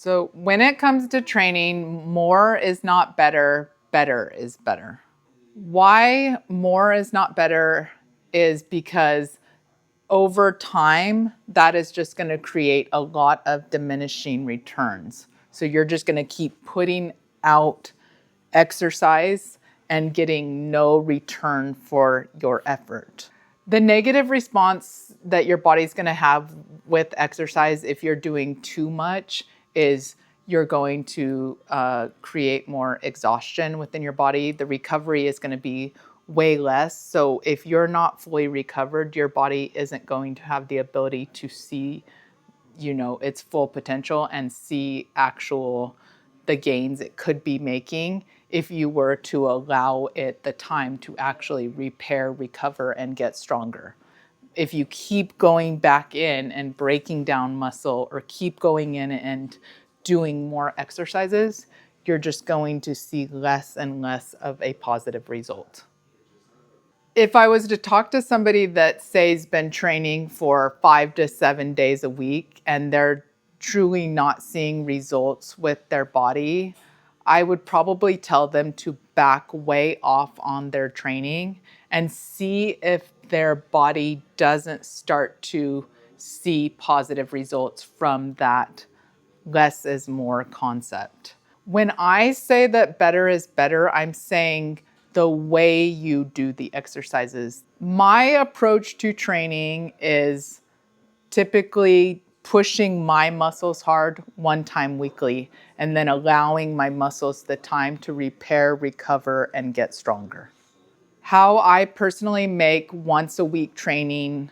So when it comes to training, more is not better, better is better. Why more is not better is because over time, that is just going to create a lot of diminishing returns. So you're just going to keep putting out exercise and getting no return for your effort. The negative response that your body's going to have with exercise if you're doing too much is you're going to create more exhaustion within your body. The recovery is going to be way less. So if you're not fully recovered, your body isn't going to have the ability to see, its full potential and see the gains it could be making if you were to allow it the time to actually repair, recover, and get stronger. If you keep going back in and breaking down muscle or keep going in and doing more exercises, you're just going to see less and less of a positive result. If I was to talk to somebody that say's been training for 5 to 7 days a week and they're truly not seeing results with their body, I would probably tell them to back way off on their training and see if their body doesn't start to see positive results from that less is more concept. When I say that better is better, I'm saying the way you do the exercises. My approach to training is typically pushing my muscles hard one time weekly and then allowing my muscles the time to repair, recover, and get stronger. How I personally make once a week training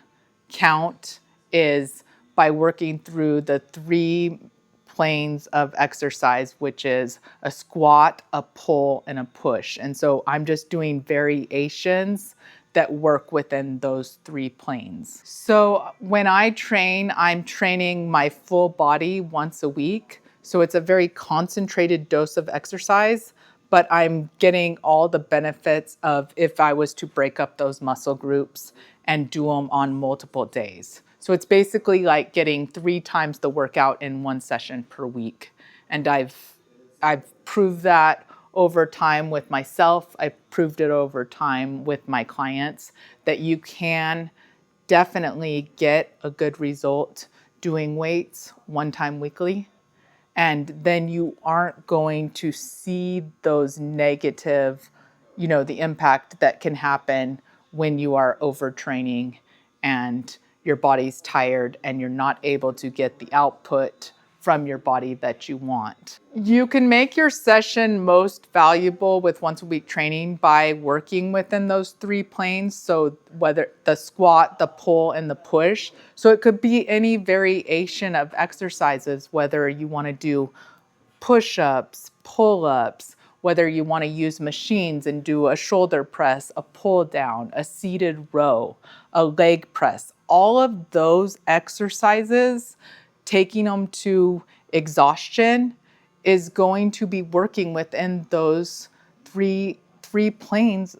count is by working through the 3 planes of exercise, which is a squat, a pull, and a push. And so I'm just doing variations that work within those 3 planes. So when I train, I'm training my full body once a week. So it's a very concentrated dose of exercise, but I'm getting all the benefits of if I was to break up those muscle groups and do them on multiple days. So it's basically like getting 3 times the workout in one session per week. And I've proved that over time with myself. I've proved it over time with my clients that you can definitely get a good result doing weights one time weekly. And then you aren't going to see those negative, the impact that can happen when you are overtraining and your body's tired and you're not able to get the output from your body that you want. You can make your session most valuable with once a week training by working within those 3 planes. So whether the squat, the pull, and the push. So it could be any variation of exercises, whether you want to do push-ups, pull-ups, whether you want to use machines and do a shoulder press, a pull down, a seated row, a leg press. All of those exercises, taking them to exhaustion, is going to be working within those three planes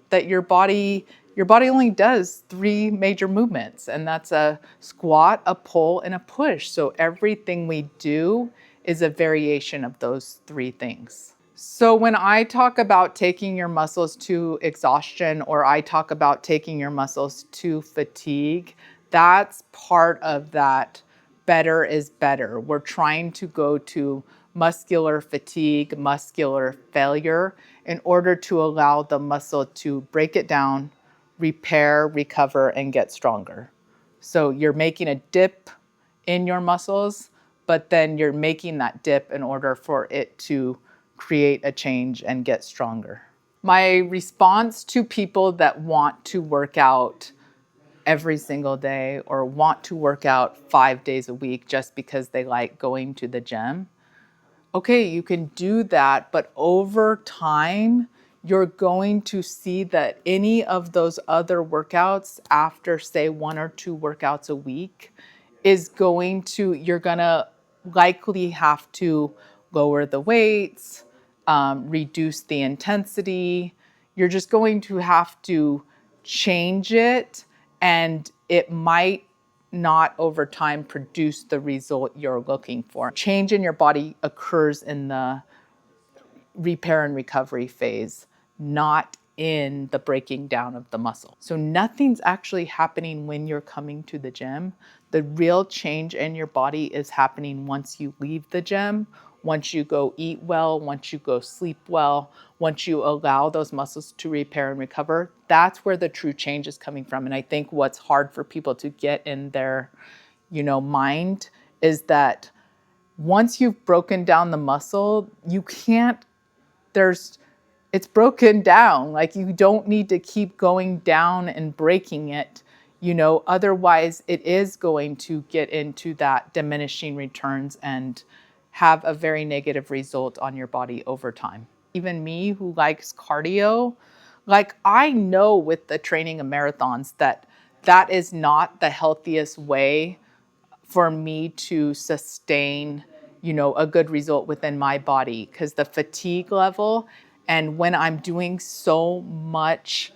that your body only does 3 major movements, and that's a squat, a pull, and a push. So everything we do is a variation of those 3 things. So when I talk about taking your muscles to exhaustion, or I talk about taking your muscles to fatigue, that's part of that better is better. We're trying to go to muscular fatigue, muscular failure, in order to allow the muscle to break it down, repair, recover, and get stronger. So you're making a dip in your muscles, but then you're making that dip in order for it to create a change and get stronger. My response to people that want to work out every single day or want to work out 5 days a week just because they like going to the gym, okay, you can do that, but over time, you're going to see that any of those other workouts after, say, 1 or 2 workouts a week you're gonna likely have to lower the weights, reduce the intensity. You're just going to have to change it, and it might not over time produce the result you're looking for. Change in your body occurs in the repair and recovery phase, not in the breaking down of the muscle. So nothing's actually happening when you're coming to the gym. The real change in your body is happening once you leave the gym, once you go eat well, once you go sleep well, once you allow those muscles to repair and recover. That's where the true change is coming from. And I think what's hard for people to get in their, mind is that once you've broken down the muscle, you can't there's it's broken down. Like, you don't need to keep going down and breaking it, otherwise it is going to get into that diminishing returns and have a very negative result on your body over time. Even me, who likes cardio, like, I know with the training of marathons that is not the healthiest way for me to sustain, a good result within my body, because the fatigue level, and when I'm doing so much,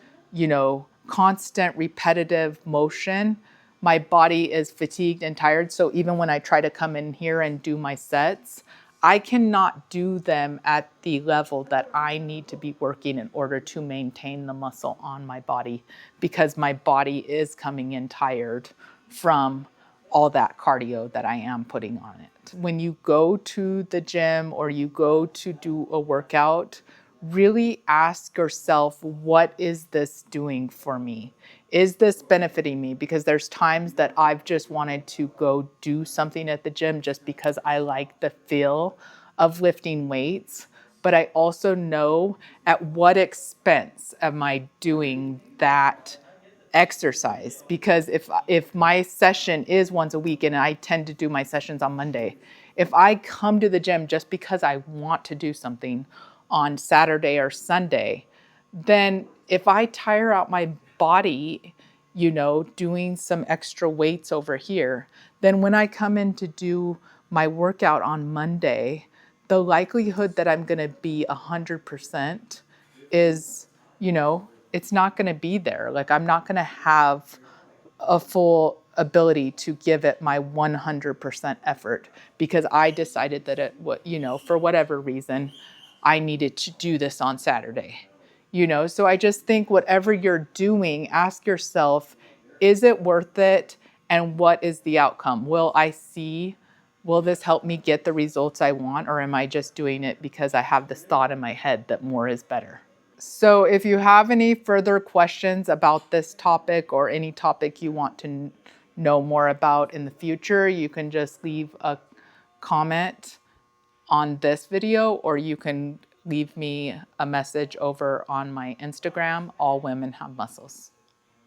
constant repetitive motion, my body is fatigued and tired. So even when I try to come in here and do my sets, I cannot do them at the level that I need to be working in order to maintain the muscle on my body, because my body is coming in tired from all that cardio that I am putting on it. When you go to the gym or you go to do a workout, really ask yourself, what is this doing for me? Is this benefiting me? Because there's times that I've just wanted to go do something at the gym just because I like the feel of lifting weights. But I also know at what expense am I doing that exercise. Because if my session is once a week, and I tend to do my sessions on Monday, if I come to the gym just because I want to do something on Saturday or Sunday, then if I tire out my body, doing some extra weights over here, then when I come in to do my workout on Monday, the likelihood that I'm going to be 100% is, it's not going to be there. Like, I'm not going to have a full ability to give it my 100% effort, because I decided that for whatever reason, I needed to do this on Saturday. So I just think whatever you're doing, ask yourself, is it worth it? And what is the outcome? Will this help me get the results I want? Or am I just doing it because I have this thought in my head that more is better? So if you have any further questions about this topic or any topic you want to know more about in the future, you can just leave a comment on this video, or you can leave me a message over on my Instagram, All Women Have Muscles.